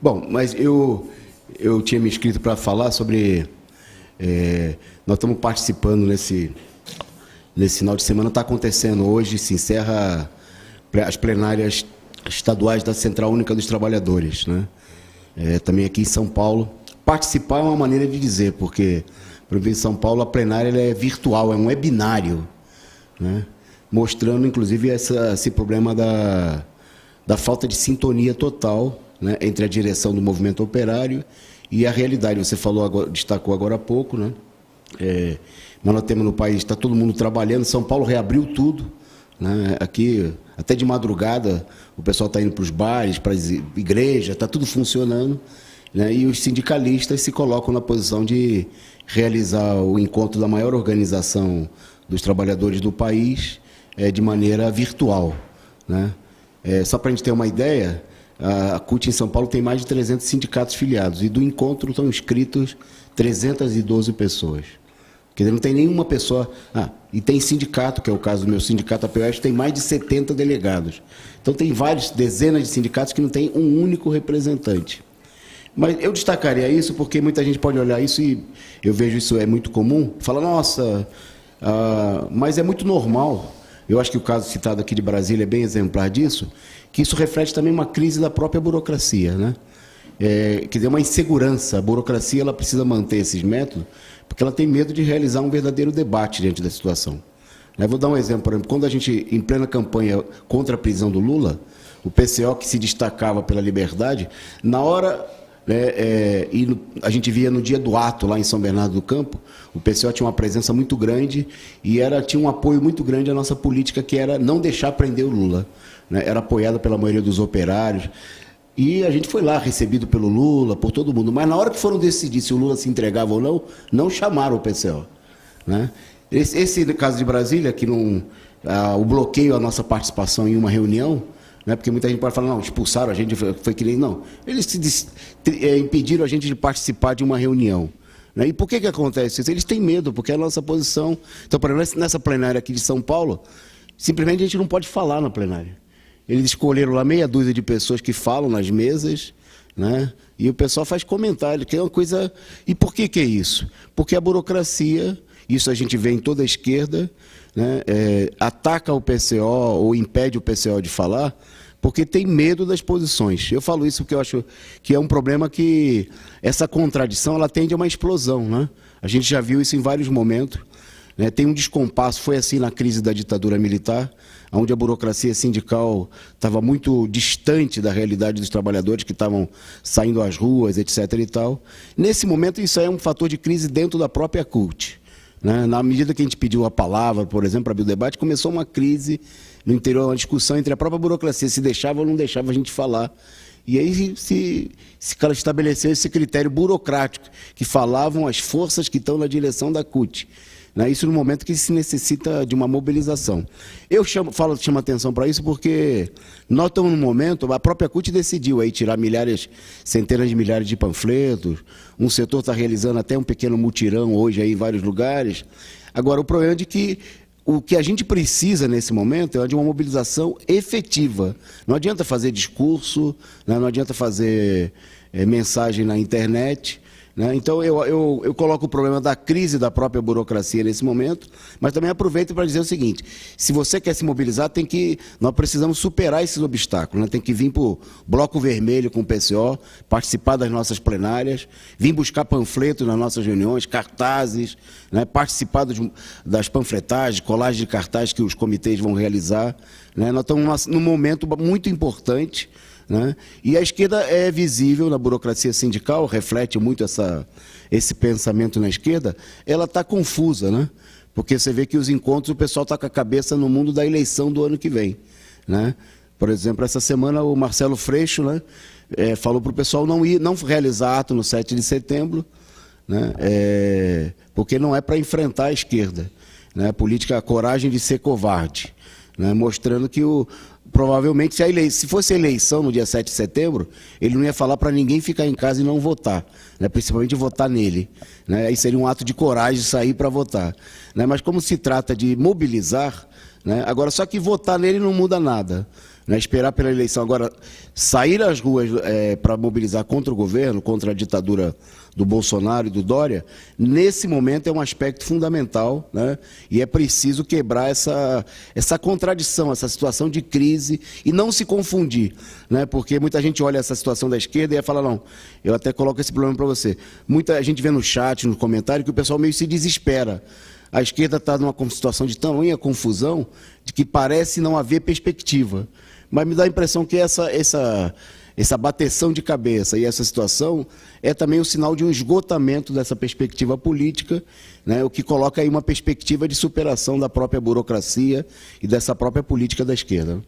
Bom, mas eu tinha me inscrito para falar sobre... nós estamos participando nesse final de semana, está acontecendo hoje, se encerra as plenárias estaduais da Central Única dos Trabalhadores, né? Também aqui em São Paulo. Participar é uma maneira de dizer, porque, por exemplo, em São Paulo a plenária ela é virtual, é um webinário, né? Mostrando, inclusive, esse problema da falta de sintonia total, né, entre a direção do movimento operário e a realidade. Você destacou agora há pouco, né? Mas nós temos no país, está todo mundo trabalhando, São Paulo reabriu tudo, né? Aqui, até de madrugada, o pessoal está indo para os bares, para as igrejas, está tudo funcionando, né? E os sindicalistas se colocam na posição de realizar o encontro da maior organização dos trabalhadores do país de maneira virtual, né? Só para a gente ter uma ideia, a CUT em São Paulo tem mais de 300 sindicatos filiados e do encontro estão inscritos 312 pessoas. Quer dizer, não tem nenhuma pessoa... e tem sindicato, que é o caso do meu sindicato, a POS, tem mais de 70 delegados. Então tem dezenas de sindicatos que não tem um único representante. Mas eu destacaria isso porque muita gente pode olhar isso e eu vejo isso é muito comum, fala, nossa, mas é muito normal. Eu acho que o caso citado aqui de Brasília é bem exemplar disso, que isso reflete também uma crise da própria burocracia, né? Quer dizer, uma insegurança. A burocracia ela precisa manter esses métodos porque ela tem medo de realizar um verdadeiro debate diante da situação. Vou dar um exemplo, por exemplo, quando a gente, em plena campanha contra a prisão do Lula, o PCO, que se destacava pela liberdade, na hora... a gente via no dia do ato, lá em São Bernardo do Campo, o PCO tinha uma presença muito grande e tinha um apoio muito grande à nossa política, que era não deixar prender o Lula, né? Era apoiada pela maioria dos operários. E a gente foi lá, recebido pelo Lula, por todo mundo. Mas na hora que foram decidir se o Lula se entregava ou não, não chamaram o PCO, né? Esse caso de Brasília, que o bloqueio à nossa participação em uma reunião, né, porque muita gente pode falar, não, expulsaram a gente, foi que nem... Não, eles impediram a gente de participar de uma reunião, né? E por que acontece isso? Eles têm medo, porque é a nossa posição... Então, por exemplo, nessa plenária aqui de São Paulo, simplesmente a gente não pode falar na plenária. Eles escolheram lá meia dúzia de pessoas que falam nas mesas, né? E o pessoal faz comentário, que é uma coisa... E por que é isso? Porque a burocracia, isso a gente vê em toda a esquerda, né? Ataca o PCO ou impede o PCO de falar, porque tem medo das posições. Eu falo isso porque eu acho que é um problema que essa contradição ela tende a uma explosão, né? A gente já viu isso em vários momentos, né? Tem um descompasso, foi assim na crise da ditadura militar, onde a burocracia sindical estava muito distante da realidade dos trabalhadores que estavam saindo às ruas, etc. e tal. Nesse momento, isso é um fator de crise dentro da própria CUT, né? Na medida que a gente pediu a palavra, por exemplo, para abrir o debate, começou uma crise no interior, uma discussão entre a própria burocracia, se deixava ou não deixava a gente falar. E aí se estabeleceu esse critério burocrático, que falavam as forças que estão na direção da CUT, né? Isso no momento que se necessita de uma mobilização. Eu chamo a atenção para isso porque nós estamos num momento, a própria CUT decidiu aí tirar centenas de milhares de panfletos, um setor está realizando até um pequeno mutirão hoje aí em vários lugares. Agora, o problema é de que o que a gente precisa nesse momento é de uma mobilização efetiva. Não adianta fazer discurso, né? Não adianta fazer mensagem na internet, né? Então, eu coloco o problema da crise da própria burocracia nesse momento, mas também aproveito para dizer o seguinte, se você quer se mobilizar, nós precisamos superar esses obstáculos, né? Tem que vir para o Bloco Vermelho com o PCO, participar das nossas plenárias, vir buscar panfletos nas nossas reuniões, cartazes, né? Participar das panfletagens, colagens de cartazes que os comitês vão realizar, né? Nós estamos num momento muito importante, né? E a esquerda é visível na burocracia sindical, reflete muito esse pensamento na esquerda, ela está confusa, né? Porque você vê que os encontros, o pessoal está com a cabeça no mundo da eleição do ano que vem, né? Por exemplo, essa semana o Marcelo Freixo, né, falou para o pessoal não realizar ato no 7 de setembro, né, porque não é para enfrentar a esquerda, né? A política, a coragem de ser covarde, né? Mostrando que provavelmente, se fosse eleição no dia 7 de setembro, ele não ia falar para ninguém ficar em casa e não votar, né? Principalmente votar nele, né? Aí seria um ato de coragem sair para votar, né? Mas como se trata de mobilizar, né? Agora, só que votar nele não muda nada, Né? Esperar pela eleição. Agora, sair às ruas para mobilizar contra o governo, contra a ditadura do Bolsonaro e do Dória, nesse momento é um aspecto fundamental, né? E é preciso quebrar essa contradição, essa situação de crise e não se confundir, né? Porque muita gente olha essa situação da esquerda e fala, não, eu até coloco esse problema para você. Muita gente vê no chat, no comentário, que o pessoal meio se desespera. A esquerda está numa situação de tamanha confusão de que parece não haver perspectiva. Mas me dá a impressão que essa bateção de cabeça e essa situação é também um sinal de um esgotamento dessa perspectiva política, né, o que coloca aí uma perspectiva de superação da própria burocracia e dessa própria política da esquerda.